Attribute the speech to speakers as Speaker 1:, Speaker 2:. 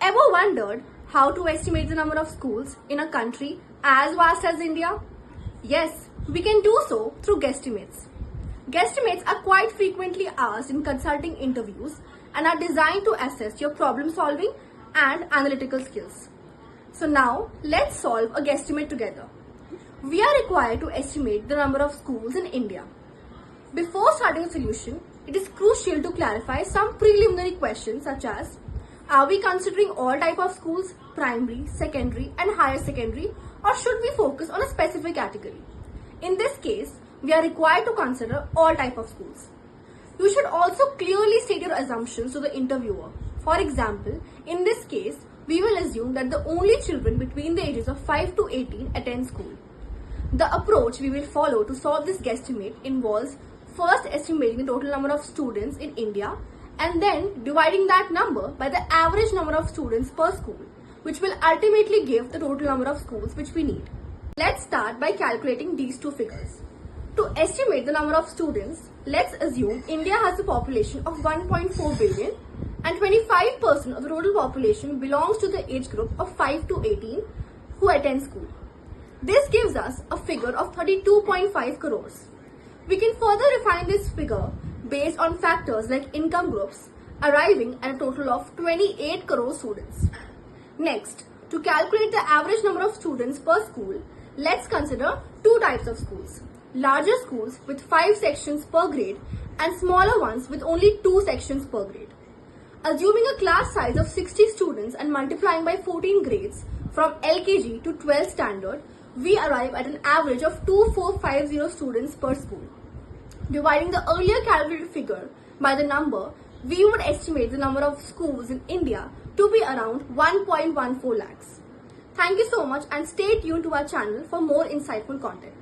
Speaker 1: Ever wondered how to estimate the number of schools in a country as vast as India? Yes, we can do so through guesstimates. Guesstimates are quite frequently asked in consulting interviews and are designed to assess your problem solving and analytical skills. So now let's solve a guesstimate together. We are required to estimate the number of schools in India. Before starting a solution, it is crucial to clarify some preliminary questions such as: are we considering all type of schools, primary, secondary and higher secondary, or should we focus on a specific category? In this case, we are required to consider all type of schools. You should also clearly state your assumptions to the interviewer. For example, in this case, we will assume that the only children between the ages of 5 to 18 attend school. The approach we will follow to solve this guesstimate involves first estimating the total number of students in India and then dividing that number by the average number of students per school, which will ultimately give the total number of schools which we need. Let's start by calculating these two figures. To estimate the number of students, let's assume India has a population of 1.4 billion and 25% of the total population belongs to the age group of 5 to 18 who attend school. This gives us a figure of 32.5 crores. We can further refine this figure based on factors like income groups, arriving at a total of 28 crore students. Next, to calculate the average number of students per school, let's consider two types of schools: larger schools with 5 sections per grade and smaller ones with only 2 sections per grade. Assuming a class size of 60 students and multiplying by 14 grades from LKG to 12th standard, we arrive at an average of 2450 students per school. Dividing the earlier calculated figure by the number, we would estimate the number of schools in India to be around 1.14 lakhs. Thank you so much and stay tuned to our channel for more insightful content.